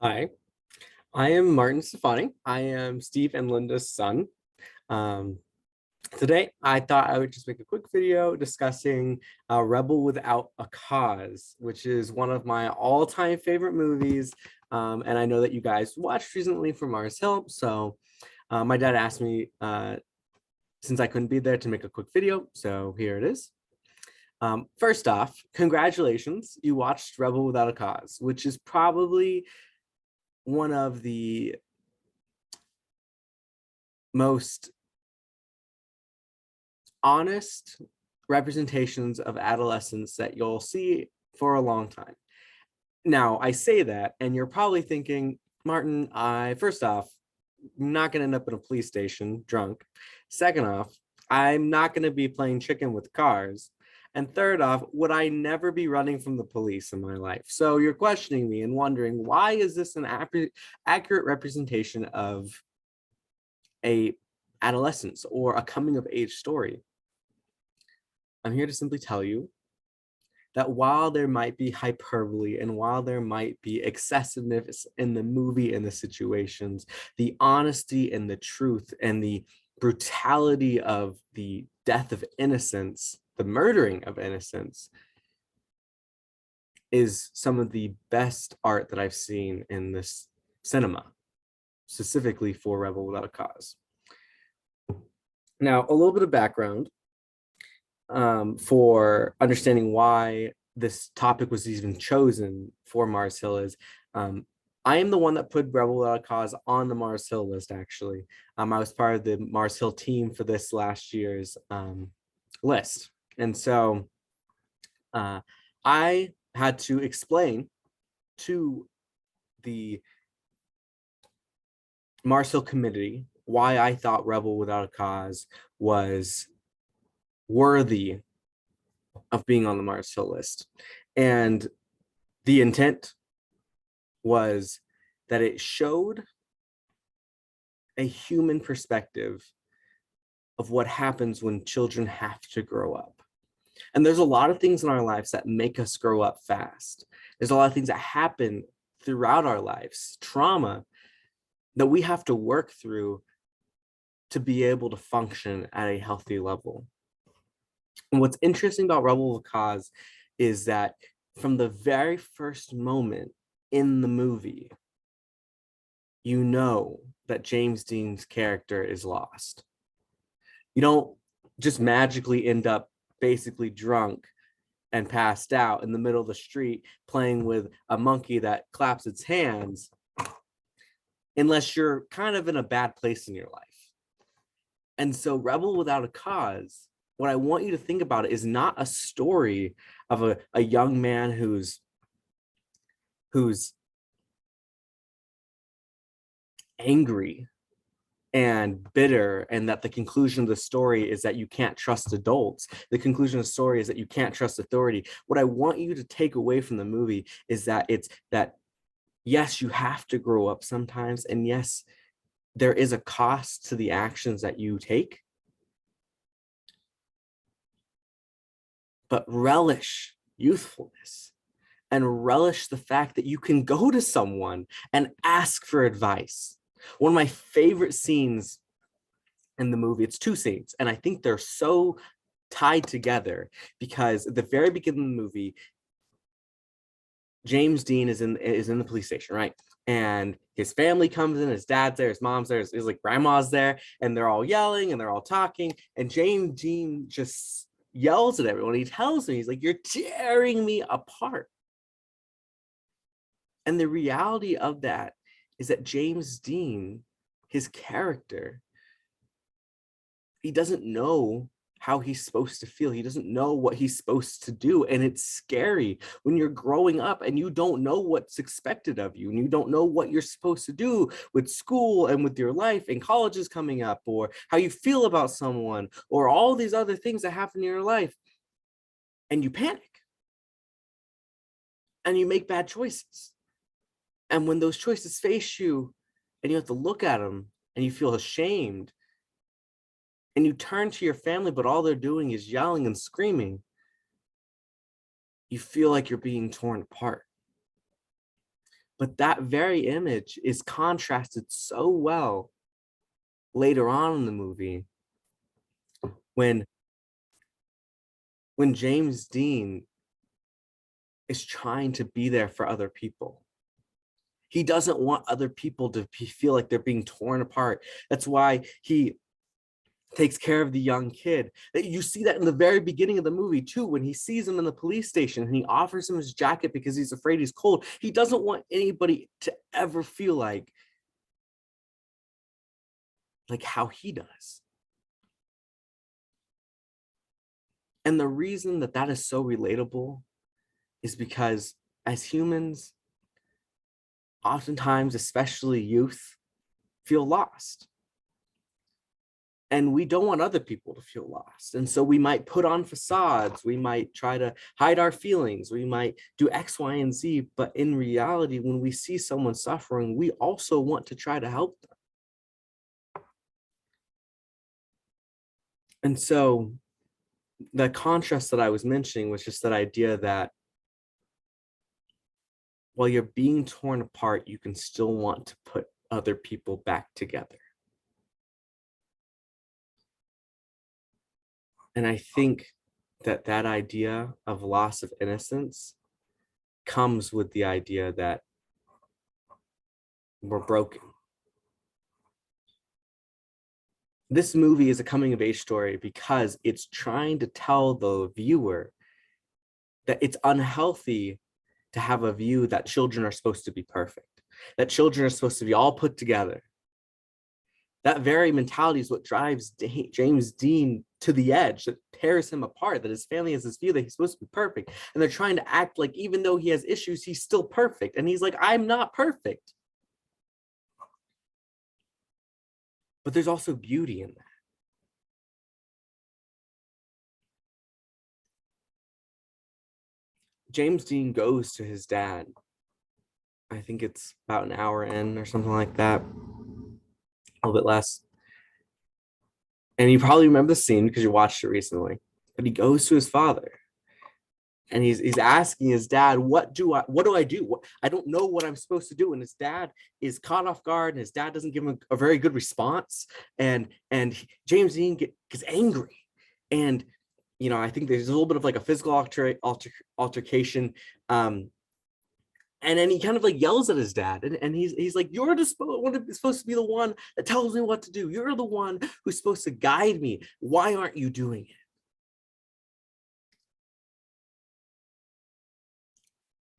Hi, I am Martin Stefani. I am Steve and Linda's son. Um, Today, I thought I would just make a quick video discussing Rebel Without a Cause, which is one of my all-time favorite movies. And I know that you guys watched recently for Mars Hill. So my dad asked me, since I couldn't be there, to make a quick video. So here it is. First off, congratulations. You watched Rebel Without a Cause, which is probably one of the most honest representations of adolescence that you'll see for a long time. Now, I say that, and you're probably thinking, Martin, first off, I'm not going to end up in a police station drunk. Second off, I'm not going to be playing chicken with cars. And third off, would I never be running from the police in my life? So you're questioning me and wondering, why is this an accurate representation of a adolescence or a coming of age story? I'm here to simply tell you that while there might be hyperbole and while there might be excessiveness in the movie and the situations, the honesty and the truth and the brutality of the death of innocence, the murdering of innocence, is some of the best art that I've seen in this cinema, specifically for Rebel Without a Cause. Now, a little bit of background for understanding why this topic was even chosen for Mars Hill is I am the one that put Rebel Without a Cause on the Mars Hill list, actually. I was part of the Mars Hill team for this last year's list. And so I had to explain to the Mars Hill committee why I thought Rebel Without a Cause was worthy of being on the Mars Hill list. And the intent was that it showed a human perspective of what happens when children have to grow up. And there's a lot of things in our lives that make us grow up fast. There's a lot of things that happen throughout our lives, trauma that we have to work through to be able to function at a healthy level. And what's interesting about Rebel Without a Cause is that from the very first moment in the movie, you know that James Dean's character is lost. You don't just magically end up basically drunk and passed out in the middle of the street playing with a monkey that claps its hands unless you're kind of in a bad place in your life. And so Rebel Without a Cause, what I want you to think about is not a story of a young man who's angry and bitter, and that the conclusion of the story is that you can't trust adults. The conclusion of the story is that you can't trust authority. What I want you to take away from the movie is that it's that, yes, you have to grow up sometimes, and yes, there is a cost to the actions that you take, but relish youthfulness and relish the fact that you can go to someone and ask for advice. One of my favorite scenes in the movie, it's two scenes, and I think they're so tied together because at the very beginning of the movie, James Dean is in the police station, right? And his family comes in, his dad's there, his mom's there, his like grandma's there, and they're all yelling and they're all talking. And James Dean just yells at everyone. He tells me, he's like, "You're tearing me apart." And the reality of that is that James Dean, his character, he doesn't know how he's supposed to feel. He doesn't know what he's supposed to do. And it's scary when you're growing up and you don't know what's expected of you and you don't know what you're supposed to do with school and with your life and college is coming up, or how you feel about someone, or all these other things that happen in your life. And you panic and you make bad choices. And when those choices face you and you have to look at them and you feel ashamed, and you turn to your family, but all they're doing is yelling and screaming, you feel like you're being torn apart. But that very image is contrasted so well later on in the movie when James Dean is trying to be there for other people. He doesn't want other people to feel like they're being torn apart. That's why he takes care of the young kid. You see that in the very beginning of the movie too, when he sees him in the police station and he offers him his jacket because he's afraid he's cold. He doesn't want anybody to ever feel like how he does. And the reason that that is so relatable is because as humans, oftentimes, especially youth, feel lost. And we don't want other people to feel lost. And so we might put on facades. We might try to hide our feelings. We might do X, Y, and Z. But in reality, when we see someone suffering, we also want to try to help them. And so the contrast that I was mentioning was just that idea that while you're being torn apart, you can still want to put other people back together. And I think that that idea of loss of innocence comes with the idea that we're broken. This movie is a coming of age story because it's trying to tell the viewer that it's unhealthy to have a view that children are supposed to be perfect, that children are supposed to be all put together. That very mentality is what drives James Dean to the edge, that tears him apart, that his family has this view that he's supposed to be perfect. And they're trying to act like even though he has issues, he's still perfect. And he's like, I'm not perfect. But there's also beauty in that. James Dean goes to his dad. I think it's about an hour in or something like that, a little bit less. And you probably remember the scene because you watched it recently. But he goes to his father and he's asking his dad, what do I do? I don't know what I'm supposed to do. And his dad is caught off guard and his dad doesn't give him a very good response. And James Dean gets angry. And, you know, I think there's a little bit of like a physical altercation. And then he kind of like yells at his dad, and he's like, "You're supposed to be the one that tells me what to do. You're the one who's supposed to guide me. Why aren't you doing it?"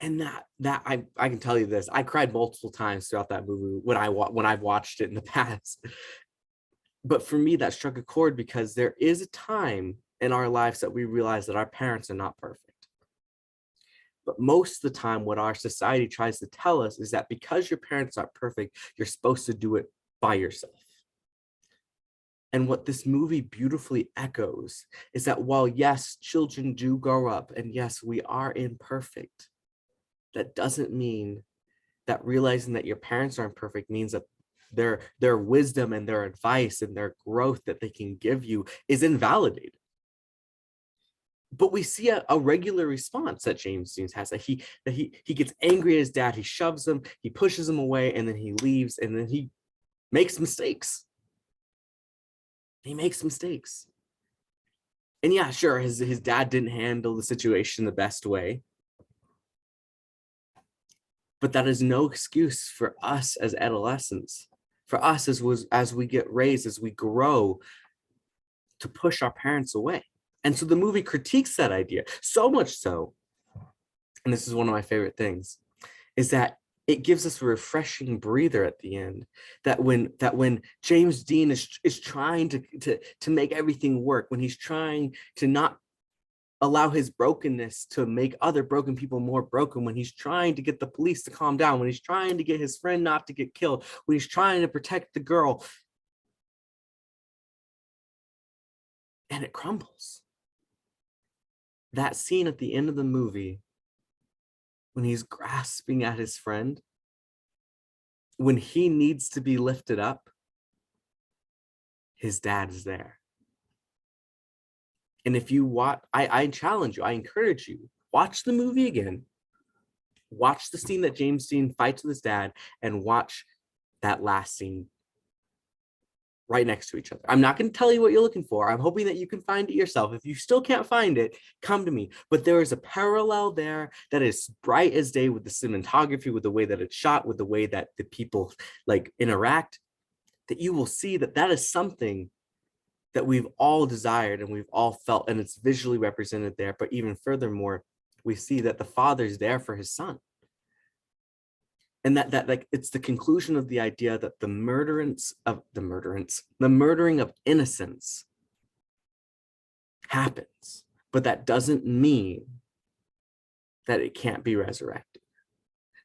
And that I can tell you this, I cried multiple times throughout that movie when I've watched it in the past. But for me, that struck a chord because there is a time in our lives that we realize that our parents are not perfect. But most of the time, what our society tries to tell us is that because your parents aren't perfect, you're supposed to do it by yourself. And what this movie beautifully echoes is that while, yes, children do grow up, and yes, we are imperfect, that doesn't mean that realizing that your parents aren't perfect means that their wisdom and their advice and their growth that they can give you is invalidated. But we see a regular response that James Dean has, that he gets angry at his dad, he shoves him, he pushes him away, and then he leaves, and then he makes mistakes. He makes mistakes. And yeah, sure, his dad didn't handle the situation the best way. But that is no excuse for us as adolescents, for us as we get raised, as we grow, to push our parents away. And so the movie critiques that idea, so much so, and this is one of my favorite things, is that it gives us a refreshing breather at the end, that when James Dean is trying to make everything work, when he's trying to not allow his brokenness to make other broken people more broken, when he's trying to get the police to calm down, when he's trying to get his friend not to get killed, when he's trying to protect the girl, and it crumbles. That scene at the end of the movie, when he's grasping at his friend, when he needs to be lifted up, his dad is there. And if you watch, I challenge you, I encourage you, watch the movie again. Watch the scene that James Dean fights with his dad and watch that last scene right next to each other. I'm not going to tell you what you're looking for. I'm hoping that you can find it yourself. If you still can't find it, come to me. But there is a parallel there that is bright as day with the cinematography, with the way that it's shot, with the way that the people like interact, that you will see that that is something that we've all desired and we've all felt, and it's visually represented there. But even furthermore, we see that the father's there for his son. And that like it's the conclusion of the idea that the murdering of innocence happens, but that doesn't mean that it can't be resurrected.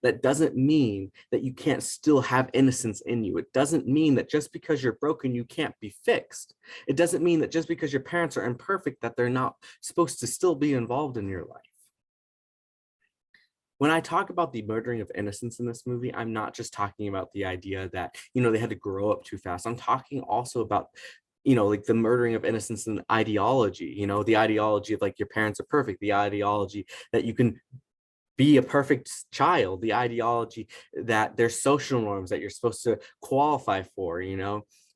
That doesn't mean that you can't still have innocence in you. It doesn't mean that just because you're broken, you can't be fixed. It doesn't mean that just because your parents are imperfect, that they're not supposed to still be involved in your life. When I talk about the murdering of innocence in this movie, I'm not just talking about the idea that, they had to grow up too fast. I'm talking also about, like the murdering of innocence and ideology, the ideology of like your parents are perfect, the ideology that you can be a perfect child, the ideology that there's social norms that you're supposed to qualify for,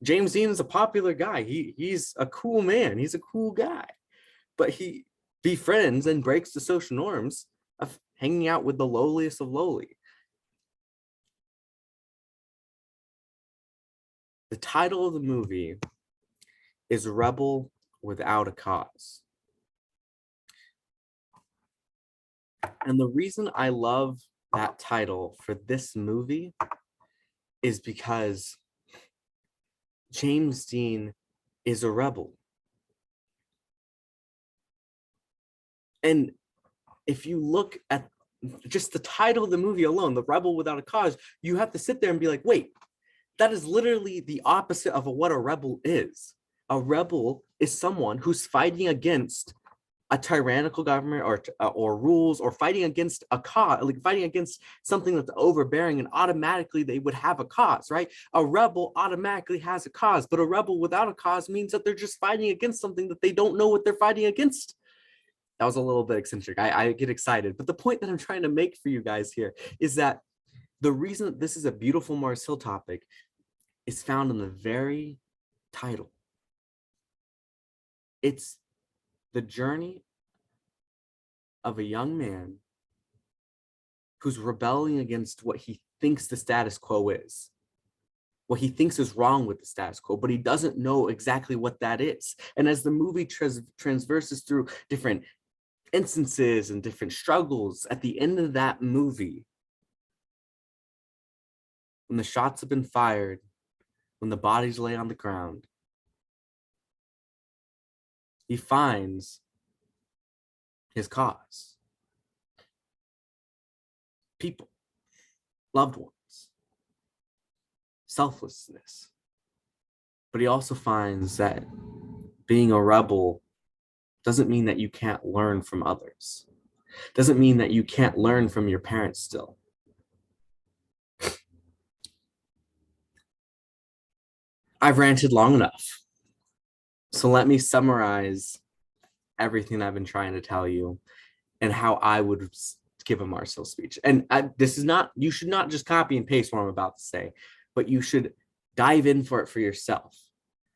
James Dean is a popular guy. He's a cool man. He's a cool guy, but he befriends and breaks the social norms of hanging out with the lowliest of lowly. The title of the movie is Rebel Without a Cause. And the reason I love that title for this movie is because James Dean is a rebel. And if you look at just the title of the movie alone, The Rebel Without a Cause, you have to sit there and be like, wait, that is literally the opposite of what a rebel is. A rebel is someone who's fighting against a tyrannical government or rules, or fighting against a cause, like fighting against something that's overbearing, and automatically they would have a cause, right? A rebel automatically has a cause, but a rebel without a cause means that they're just fighting against something that they don't know what they're fighting against. That was a little bit eccentric. I get excited, but the point that I'm trying to make for you guys here is that the reason that this is a beautiful Mars Hill topic is found in the very title. It's the journey of a young man who's rebelling against what he thinks the status quo is, what he thinks is wrong with the status quo, but he doesn't know exactly what that is. And as the movie transverses through different instances and different struggles, at the end of that movie, when the shots have been fired, when the bodies lay on the ground, he finds his cause. People, loved ones, selflessness. But he also finds that being a rebel doesn't mean that you can't learn from others. Doesn't mean that you can't learn from your parents still. I've ranted long enough. So let me summarize everything I've been trying to tell you and how I would give a Mars Hill speech. And this is not, you should not just copy and paste what I'm about to say, but you should dive in for it for yourself.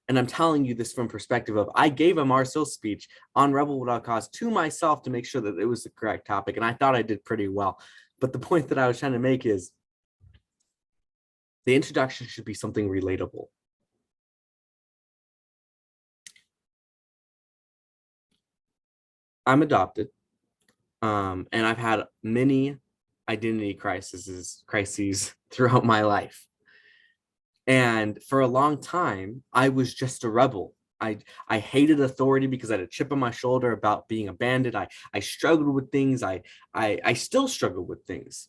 And I'm telling you this from perspective of, I gave a Mars Hill speech on Rebel Without Cause to myself to make sure that it was the correct topic. And I thought I did pretty well. But the point that I was trying to make is the introduction should be something relatable. I'm adopted, and I've had many identity crises throughout my life. And for a long time, I was just a rebel. I hated authority because I had a chip on my shoulder about being abandoned. I struggled with things. I still struggle with things.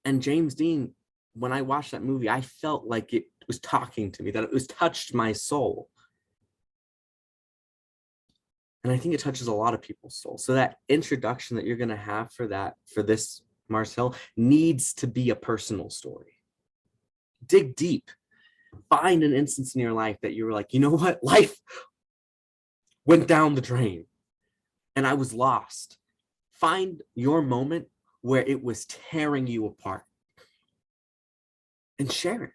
And James Dean, when I watched that movie, I felt like it was talking to me, that it was touched my soul. And I think it touches a lot of people's souls. So that introduction that you're going to have for this Mars Hill needs to be a personal story. Dig deep. Find an instance in your life that you were like, you know what? Life went down the drain and I was lost. Find your moment where it was tearing you apart, and share it.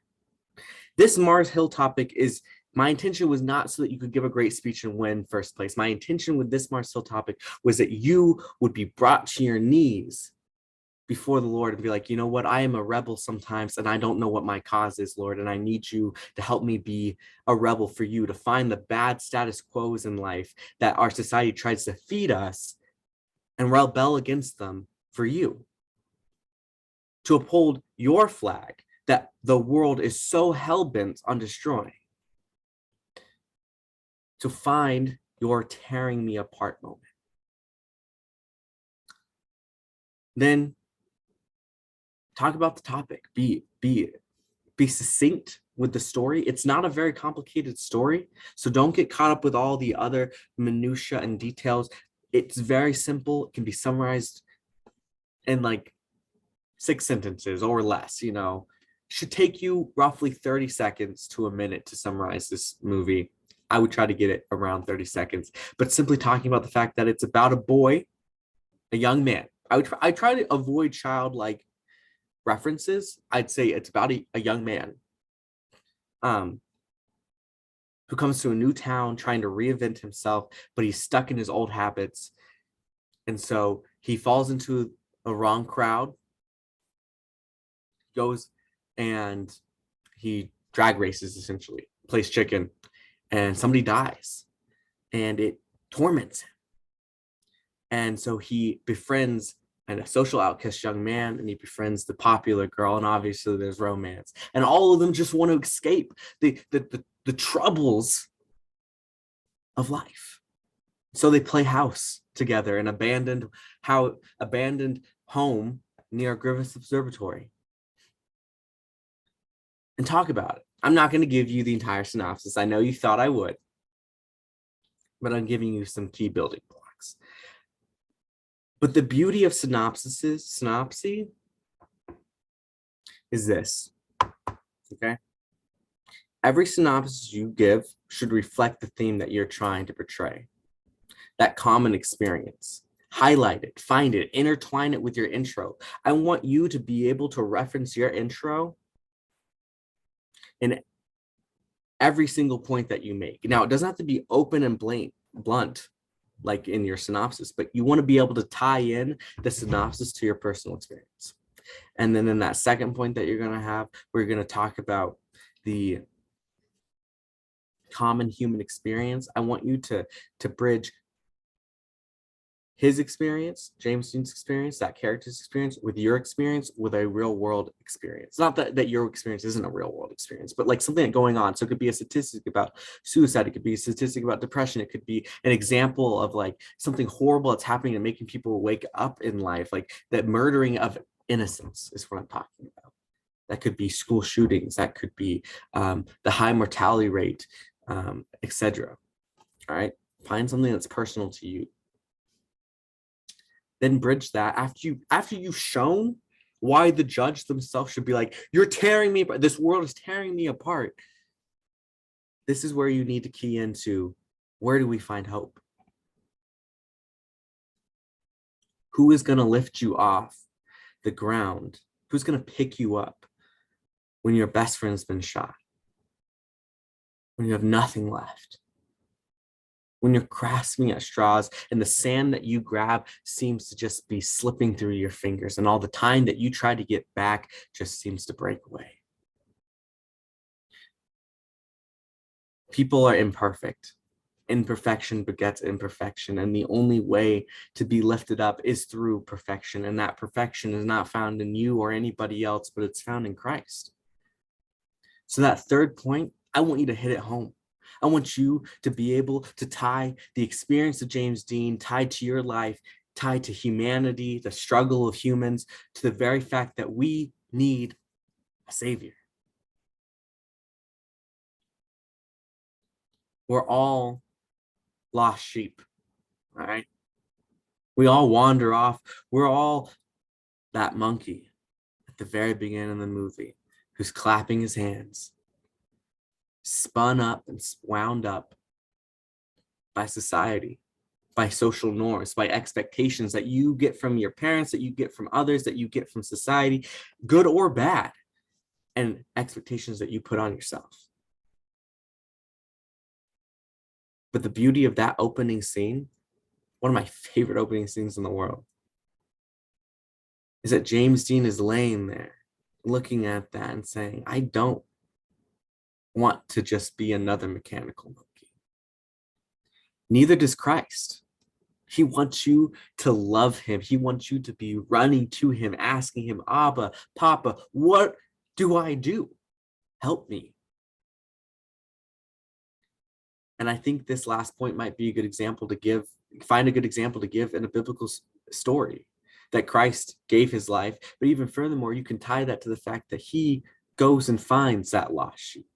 This Mars Hill topic is, my intention was not so that you could give a great speech and win first place. My intention with this Mars Hill topic was that you would be brought to your knees before the Lord and be like, you know what? I am a rebel sometimes, and I don't know what my cause is, Lord. And I need you to help me be a rebel for you, to find the bad status quos in life that our society tries to feed us and rebel against them for you, to uphold your flag that the world is so hell-bent on destroying, to find your tearing me apart moment. Then talk about the topic. Be succinct with the story. It's not a very complicated story, so don't get caught up with all the other minutia and details. It's very simple. It can be summarized in like 6 sentences or less. Should take you roughly 30 seconds to a minute to summarize this movie. I would try to get it around 30 seconds, but simply talking about the fact that it's about a boy, a young man. I try to avoid childlike references. I'd say it's about a young man who comes to a new town trying to reinvent himself, but he's stuck in his old habits. And so he falls into a wrong crowd, goes and he drag races, essentially, plays chicken, and somebody dies, and it torments him. And so he befriends a social outcast young man, and he befriends the popular girl, and obviously there's romance, and all of them just want to escape the troubles of life. So they play house together in abandoned home near Griffith Observatory, and talk about it. I'm not going to give you the entire synopsis. I know you thought I would, but I'm giving you some key building blocks. But the beauty of synopsis is this, okay? Every synopsis you give should reflect the theme that you're trying to portray, that common experience. Highlight it, find it, intertwine it with your intro. I want you to be able to reference your intro in every single point that you make. Now, it doesn't have to be open and blunt like in your synopsis, but you want to be able to tie in the synopsis to your personal experience. And then in that second point that you're going to have, we're going to talk about the common human experience. I want you to bridge his experience, James Dean's experience, that character's experience, with your experience, with a real world experience. Not that your experience isn't a real world experience, but like something going on. So it could be a statistic about suicide. It could be a statistic about depression. It could be an example of like something horrible that's happening and making people wake up in life. Like that murdering of innocence is what I'm talking about. That could be school shootings. That could be the high mortality rate, etc. All right. Find something that's personal to you. Then bridge that after you've shown why the judge themselves should be like, you're tearing me apart. This world is tearing me apart. This is where you need to key into, where do we find hope? Who is going to lift you off the ground? Who's going to pick you up when your best friend's been shot? When you have nothing left? When you're grasping at straws and the sand that you grab seems to just be slipping through your fingers, and all the time that you try to get back just seems to break away. People are imperfect. Imperfection begets imperfection, and the only way to be lifted up is through perfection, and that perfection is not found in you or anybody else, but it's found in Christ. So that third point, I want you to hit it home. I want you to be able to tie the experience of James Dean tied to your life, tied to humanity, the struggle of humans, to the very fact that we need a savior. We're all lost sheep, all right? We all wander off. We're all that monkey at the very beginning of the movie who's clapping his hands, spun up and wound up by society, by social norms, by expectations that you get from your parents, that you get from others, that you get from society, good or bad, and expectations that you put on yourself. But the beauty of that opening scene, one of my favorite opening scenes in the world, is that James Dean is laying there looking at that and saying, I don't want to just be another mechanical monkey. Neither does Christ. He wants you to love him. He wants you to be running to him, asking him, Abba, Papa, what do I do? Help me. And I think this last point might be a good example to give, find a good example to give in a biblical story, that Christ gave his life. But even furthermore, you can tie that to the fact that he goes and finds that lost sheep.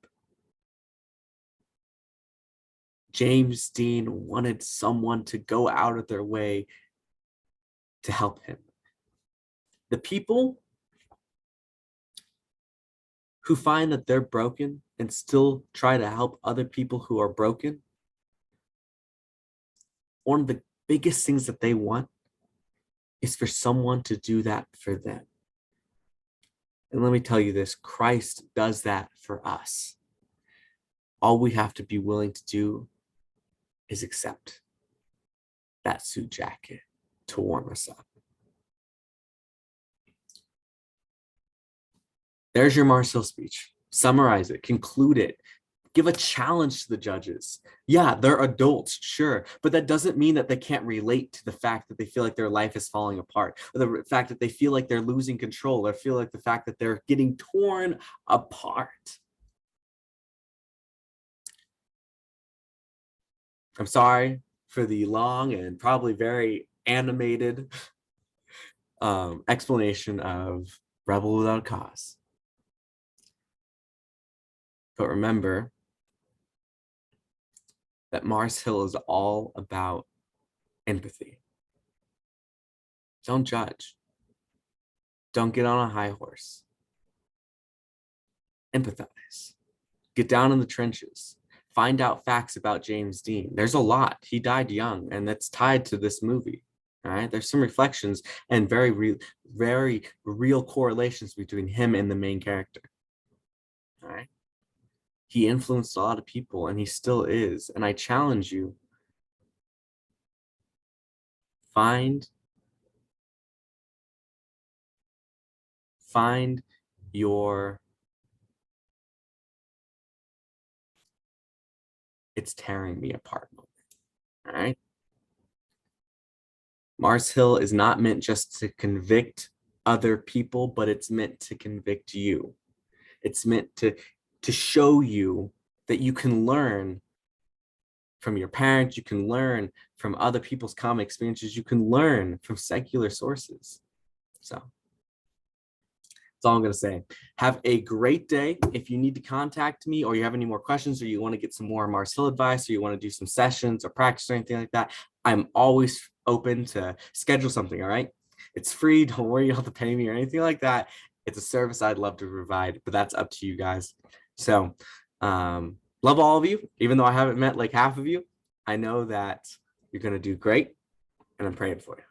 James Dean wanted someone to go out of their way to help him. The people who find that they're broken and still try to help other people who are broken, one of the biggest things that they want is for someone to do that for them. And let me tell you this, Christ does that for us. All we have to be willing to do is accept that suit jacket to warm us up. There's your Mars Hill speech. Summarize it, conclude it, give a challenge to the judges. Yeah, they're adults, sure, but that doesn't mean that they can't relate to the fact that they feel like their life is falling apart, or the fact that they feel like they're losing control, or feel like the fact that they're getting torn apart. I'm sorry for the long and probably very animated explanation of Rebel Without a Cause. But remember that Mars Hill is all about empathy. Don't judge. Don't get on a high horse. Empathize. Get down in the trenches. Find out facts about James Dean. There's a lot. He died young, and that's tied to this movie. All right. There's some reflections and very real correlations between him and the main character. All right. He influenced a lot of people, and he still is. And I challenge you, find your, it's tearing me apart moment. All right. Mars Hill is not meant just to convict other people, but it's meant to convict you. It's meant to show you that you can learn from your parents, you can learn from other people's common experiences, you can learn from secular sources. So that's all I'm going to say. Have a great day. If you need to contact me, or you have any more questions, or you want to get some more Mars Hill advice, or you want to do some sessions or practice or anything like that, I'm always open to schedule something. All right. It's free. Don't worry, you don't have to pay me or anything like that. It's a service I'd love to provide, but that's up to you guys. So love all of you, even though I haven't met like half of you. I know that you're going to do great, and I'm praying for you.